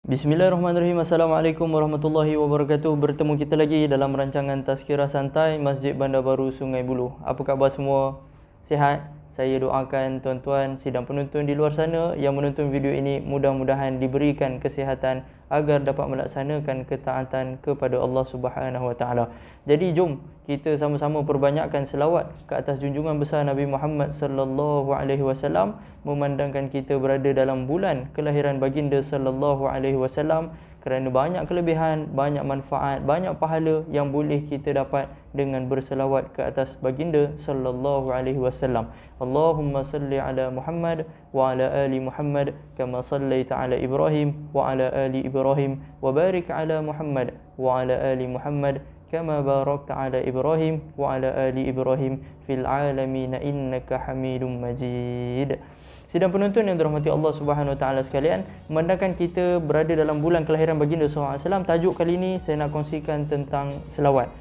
Bismillahirrahmanirrahim. Assalamualaikum warahmatullahi wabarakatuh. Bertemu kita lagi dalam rancangan Tazkirah Santai Masjid Bandar Baru Sungai Buloh. Apa khabar semua? Sihat? Saya doakan tuan-tuan sidang penonton di luar sana yang menonton video ini mudah-mudahan diberikan kesihatan agar dapat melaksanakan ketaatan kepada Allah Subhanahu Wa Taala. Jadi jom kita sama-sama perbanyakkan selawat ke atas junjungan besar Nabi Muhammad sallallahu alaihi wasallam, memandangkan kita berada dalam bulan kelahiran baginda sallallahu alaihi wasallam, kerana banyak kelebihan, banyak manfaat, banyak pahala yang boleh kita dapat dengan berselawat ke atas baginda sallallahu alaihi wasallam. Allahumma salli ala Muhammad wa ala ali Muhammad kama sallaita ala Ibrahim wa ala ali Ibrahim wa barik ala Muhammad wa ala ali Muhammad kama barakta ala Ibrahim wa ala ali Ibrahim fil alamin innaka Hamidum Majid. Sidang penonton yang dirahmati Allah Subhanahu Wa Taala sekalian, memandangkan kita berada dalam bulan kelahiran baginda sallallahu alaihi wasallam, tajuk kali ini saya nak kongsikan tentang selawat.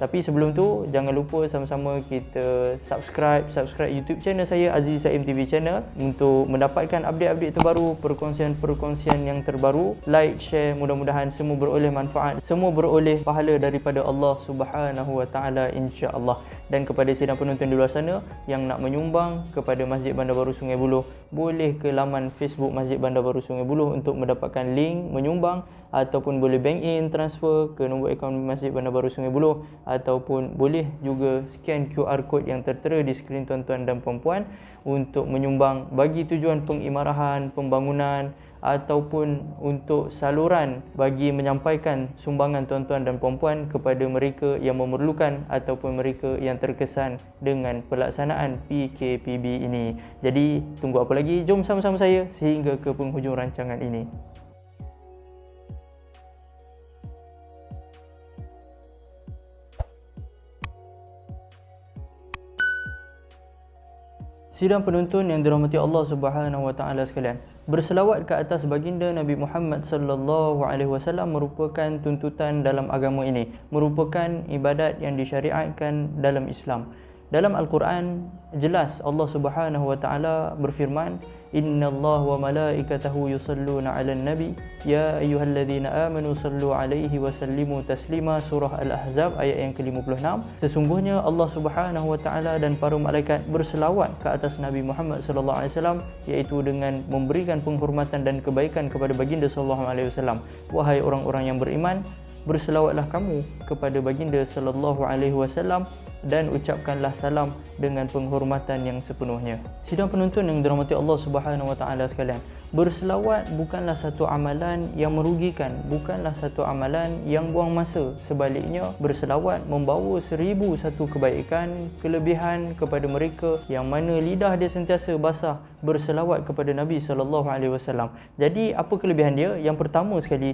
Tapi sebelum tu, jangan lupa sama-sama kita subscribe YouTube channel saya, Aziz Saim TV channel, untuk mendapatkan update-update terbaru, perkongsian-perkongsian yang terbaru. Like, share, mudah-mudahan semua beroleh manfaat, semua beroleh pahala daripada Allah Subhanahu Wa Taala insya-Allah. Dan kepada sidang penonton di luar sana yang nak menyumbang kepada Masjid Bandar Baru Sungai Buloh, boleh ke laman Facebook Masjid Bandar Baru Sungai Buloh untuk mendapatkan link menyumbang, ataupun boleh bank in transfer ke nombor akaun Masjid Bandar Baru Sungai Buloh, ataupun boleh juga scan QR code yang tertera di skrin tuan-tuan dan puan-puan untuk menyumbang bagi tujuan pengimarahan, pembangunan, ataupun untuk saluran bagi menyampaikan sumbangan tuan-tuan dan puan-puan kepada mereka yang memerlukan ataupun mereka yang terkesan dengan pelaksanaan PKPB ini. Jadi tunggu apa lagi? Jom sama-sama saya sehingga ke penghujung rancangan ini. Sidang penonton yang dirahmati Allah Subhanahu Wa Taala sekalian, berselawat ke atas baginda Nabi Muhammad sallallahu alaihi wasallam merupakan tuntutan dalam agama ini, merupakan ibadat yang disyariatkan dalam Islam. Dalam Al-Quran jelas Allah Subhanahu Wa Taala berfirman, Innallaha wa malaikatahu yusalluna 'alan nabi ya ayyuhalladzina amanu sallu 'alaihi wa sallimu taslima. Surah Al-Ahzab ayat yang ke-56. Sesungguhnya Allah Subhanahu Wa Taala dan para malaikat berselawat ke atas Nabi Muhammad sallallahu alaihi wasallam, iaitu dengan memberikan penghormatan dan kebaikan kepada baginda sallallahu alaihi wasallam. Wahai orang-orang yang beriman, berselawatlah kamu kepada baginda sallallahu alaihi wasallam dan ucapkanlah salam dengan penghormatan yang sepenuhnya. Sidang penonton yang dirahmati Allah Subhanahu Wa Taala sekalian, berselawat bukanlah satu amalan yang merugikan, bukanlah satu amalan yang buang masa. Sebaliknya, berselawat membawa 1001 kebaikan, kelebihan kepada mereka yang mana lidah dia sentiasa basah berselawat kepada Nabi sallallahu alaihi wasallam. Jadi apa kelebihan dia? Yang pertama sekali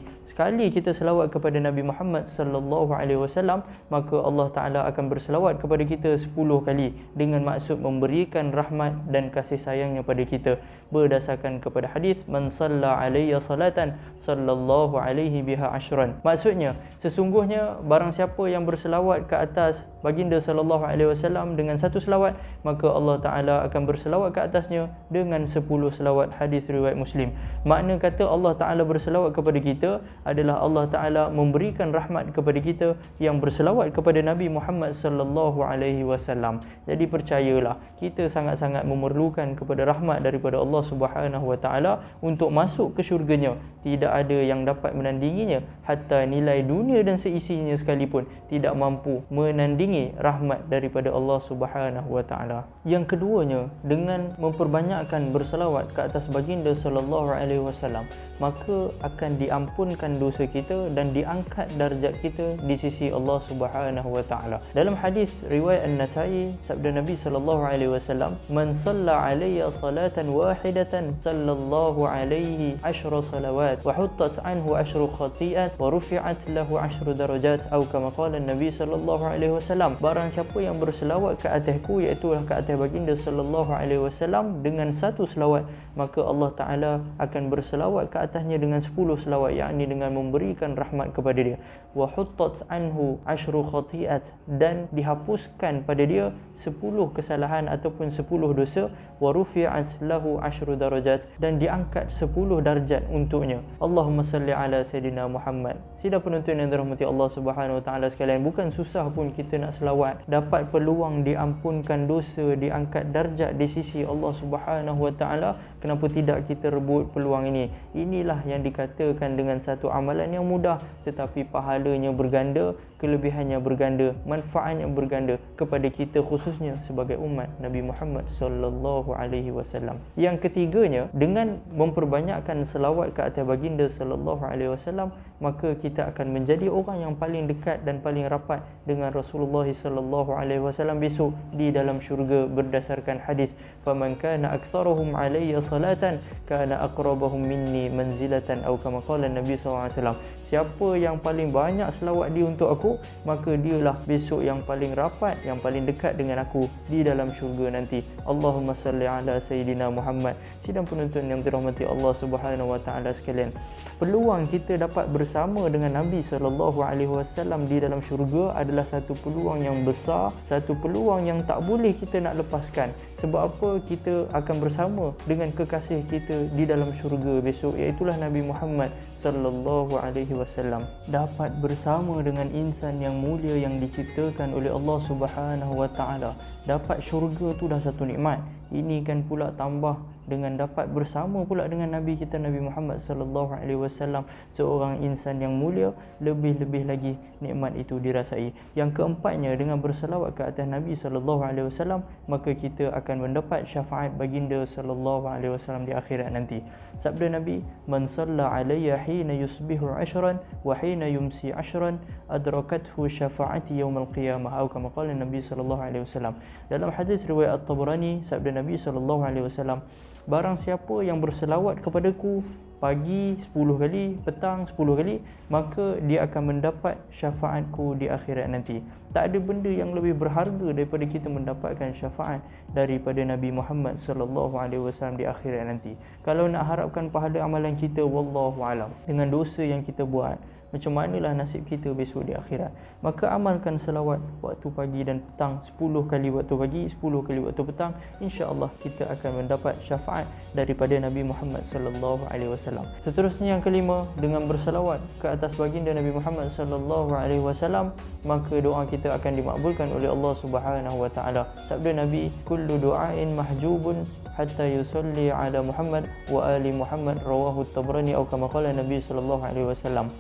kita selawat kepada Nabi Muhammad sallallahu alaihi wasallam, maka Allah Taala akan berselawat kepada kita 10 kali dengan maksud memberikan rahmat dan kasih sayangnya pada kita, berdasarkan kepada hadis man salla alayya salatan sallallahu alaihi biha ashran. Maksudnya sesungguhnya barang siapa yang berselawat ke atas baginda sallallahu alaihi wasallam dengan satu selawat, maka Allah Taala akan berselawat ke atasnya dengan 10 selawat. Hadis riwayat Muslim. Makna kata Allah Taala berselawat kepada kita adalah Allah Taala memberikan rahmat kepada kita yang berselawat kepada Nabi Muhammad sallallahu alaihi wasallam. Jadi percayalah, kita sangat-sangat memerlukan kepada rahmat daripada Allah Subhanahu Wa Taala untuk masuk ke syurganya. Tidak ada yang dapat menandinginya, hatta nilai dunia dan seisinya sekalipun tidak mampu menandingi rahmat daripada Allah Subhanahu Wa Taala. Yang keduanya, dengan memperbanyakkan berselawat ke atas baginda sallallahu alaihi wasallam, maka akan diampunkan dosa kita dan diangkat darjat kita di sisi Allah Subhanahu Wa Taala. Dalam hadis riwayat An-Nasa'i, sabda Nabi sallallahu alaihi wasallam, man shalla alayya salatan wahidatan sallallahu alaihi 10 salawat wa huttat anhu 10 khati'at wa rufi'at lahu 10 darajat, atau kama qala Nabi sallallahu alaihi wasallam. Barang siapa yang berselawat ke atasku, iaitu ke atas baginda sallallahu alaihi wasallam dengan satu selawat, maka Allah Taala akan berselawat ke atasnya dengan 10 selawat, yakni dengan memberikan rahmat kepada dia. Wa huttat anhu 10 khati'at, dan dihapuskan pada dia 10 kesalahan ataupun 10 dosa, wa rufi'at lahu 10 darajat, dan diangkat 10 darjat untuknya. Allahumma salli ala Sayyidina Muhammad. Sidang penonton yang dirahmati Allah Subhanahu Wa Taala sekalian, bukan susah pun kita nak selawat, dapat peluang diampunkan dosa, diangkat darjat di sisi Allah Subhanahu Wa Taala. Kenapa tidak kita rebut peluang ini? Inilah yang dikatakan dengan satu amalan yang mudah tetapi pahalanya berganda, kelebihannya berganda, manfaatnya berganda kepada kita khususnya sebagai umat Nabi Muhammad sallallahu alaihi wasallam. Yang ketiganya, dengan memperbanyakkan selawat ke atas baginda sallallahu alaihi wasallam, maka kita akan menjadi orang yang paling dekat dan paling rapat dengan Rasulullah sallallahu alaihi wasallam besok di dalam syurga berdasarkan hadis, faman kana aktsaruhum alayya salatan kana aqrabahum minni manzilatan, atau kama qala Nabi sallallahu alaihi wasallam. Siapa yang paling banyak selawat dia untuk aku, maka dialah besok yang paling rapat, yang paling dekat dengan aku di dalam syurga nanti. Allahumma salli ala Sayyidina Muhammad. Sidang penonton yang dirahmati Allah Subhanahu Wa Taala sekalian, peluang kita dapat bersama dengan Nabi sallallahu alaihi wasallam di dalam syurga adalah satu peluang yang besar, satu peluang yang tak boleh kita nak lepaskan. Sebab apa? Kita akan bersama dengan kekasih kita di dalam syurga besok, iaitu Nabi Muhammad sallallahu alaihi wasallam. Dapat bersama dengan insan yang mulia yang diciptakan oleh Allah Subhanahu Wa Taala. Dapat syurga tu dah satu nikmat. Ini kan pula tambah dengan dapat bersama pula dengan Nabi kita Nabi Muhammad sallallahu alaihi wasallam, seorang insan yang mulia, lebih-lebih lagi nikmat itu dirasai. Yang keempatnya, dengan berselawat ke atas Nabi sallallahu alaihi wasallam, maka kita akan mendapat syafaat baginda sallallahu alaihi wasallam di akhirat nanti. Sabda Nabi, man salla alayya hina yusbihu 'ashran wa hina yumsi 'ashran adrakathu syafaati yaumil qiyamah, atau kama qala Nabi sallallahu alaihi wasallam. Dalam hadis riwayat At-Tabrani, sabda Nabi sallallahu alaihi wasallam, barang siapa yang berselawat kepadaku pagi 10 kali, petang 10 kali, maka dia akan mendapat syafaatku di akhirat nanti. Tak ada benda yang lebih berharga daripada kita mendapatkan syafaat daripada Nabi Muhammad sallallahu alaihi wasallam di akhirat nanti. Kalau nak harapkan pahala amalan kita, wallahu alam, dengan dosa yang kita buat, macam manalah nasib kita besok di akhirat, maka amalkan selawat waktu pagi dan petang, 10 kali waktu pagi, 10 kali waktu petang. InsyaAllah kita akan mendapat syafaat daripada Nabi Muhammad sallallahu alaihi wasallam. Seterusnya yang kelima, dengan berselawat ke atas baginda Nabi Muhammad sallallahu alaihi wasallam, maka doa kita akan dimakbulkan oleh Allah Subhanahu Wa Taala. Sabda Nabi, kullu du'ain mahjubun hatta yusalli ala Muhammad wa ali Muhammad, rawahu At-Tabrani, atau kama qala Nabi sallallahu alaihi wasallam.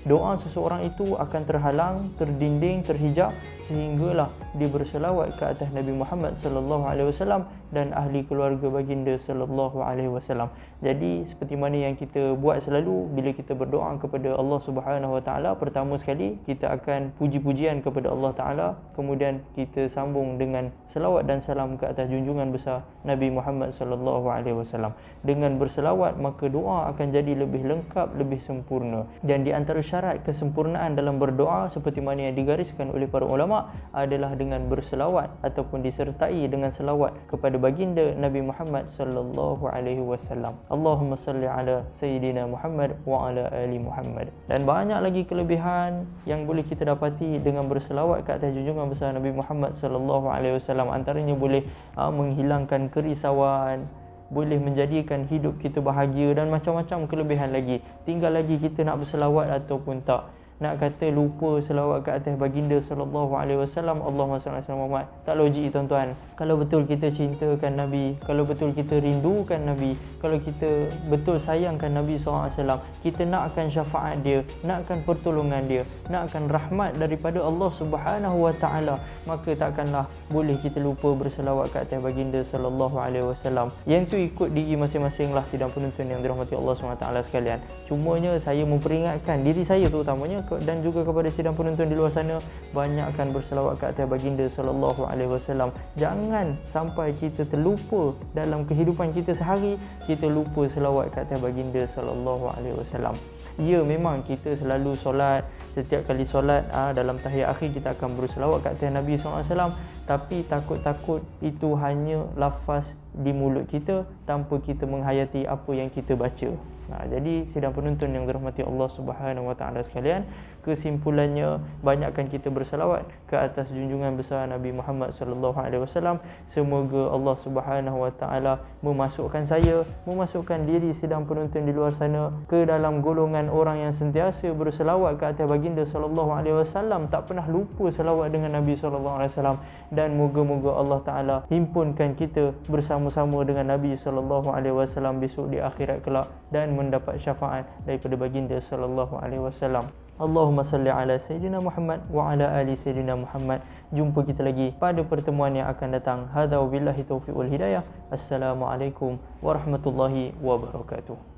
Doa seseorang itu akan terhalang, terdinding, terhijab sehinggalah dia berselawat ke atas Nabi Muhammad sallallahu alaihi wasallam dan ahli keluarga baginda sallallahu alaihi wasallam. Jadi seperti mana yang kita buat selalu bila kita berdoa kepada Allah Subhanahu Wa Taala, pertama sekali kita akan puji-pujian kepada Allah Taala, kemudian kita sambung dengan selawat dan salam ke atas junjungan besar Nabi Muhammad sallallahu alaihi wasallam. Dengan berselawat maka doa akan jadi lebih lengkap, lebih sempurna. Dan di antara syarat kesempurnaan dalam berdoa seperti mana yang digariskan oleh para ulama adalah dengan berselawat ataupun disertai dengan selawat kepada baginda Nabi Muhammad sallallahu alaihi wasallam. Allahumma salli ala Sayyidina Muhammad wa ala ali Muhammad. Dan banyak lagi kelebihan yang boleh kita dapati dengan berselawat ke atas junjungan besar Nabi Muhammad sallallahu alaihi wasallam. Antaranya boleh menghilangkan kerisauan, boleh menjadikan hidup kita bahagia, dan macam-macam kelebihan lagi. Tinggal lagi kita nak berselawat ataupun tak. Nak kata lupa selawat ke atas baginda sallallahu alaihi wasallam, Allahumma salli ala Muhammad, tak logik tuan-tuan. Kalau betul kita cintakan Nabi, kalau betul kita rindukan Nabi, kalau kita betul sayangkan Nabi sallallahu alaihi wasallam, kita nakkan syafaat dia, nakkan pertolongan dia, nakkan rahmat daripada Allah Subhanahu Wa Taala, maka takkanlah boleh kita lupa berselawat ke atas baginda sallallahu alaihi wasallam. Yang tu ikut diri masing-masing lah sidang penonton yang dirahmati Allah Subhanahu Wa Taala sekalian. Cumanya saya memperingatkan diri saya terutamanya dan juga kepada sidang penonton di luar sana, banyakkan berselawat ke atas baginda sallallahu alaihi wasallam. Jangan sampai kita terlupa dalam kehidupan kita sehari, kita lupa selawat ke atas baginda sallallahu alaihi wasallam. Ya, memang kita selalu solat, setiap kali solat dalam tahiyat akhir kita akan berselawat ke atas Nabi sallallahu alaihi wasallam, tapi takut-takut itu hanya lafaz di mulut kita tanpa kita menghayati apa yang kita baca. Jadi sidang penonton yang dirahmati Allah Subhanahu wa taala sekalian, kesimpulannya, banyakkan kita berselawat ke atas junjungan besar Nabi Muhammad sallallahu alaihi wasallam. Semoga Allah Subhanahu wa taala memasukkan saya, memasukkan diri sidang penonton di luar sana ke dalam golongan orang yang sentiasa berselawat ke atas baginda sallallahu alaihi wasallam, tak pernah lupa selawat dengan Nabi sallallahu alaihi wasallam, dan moga-moga Allah taala himpunkan kita bersama-sama dengan Nabi sallallahu alaihi wasallam besok di akhirat kelak dan mendapat syafaat daripada baginda sallallahu alaihi wasallam. Allahumma salli ala Sayyidina Muhammad wa ala ali Sayyidina Muhammad. Jumpa kita lagi pada pertemuan yang akan datang. Hadza wabillahi taufiq wal hidayah. Assalamualaikum warahmatullahi wabarakatuh.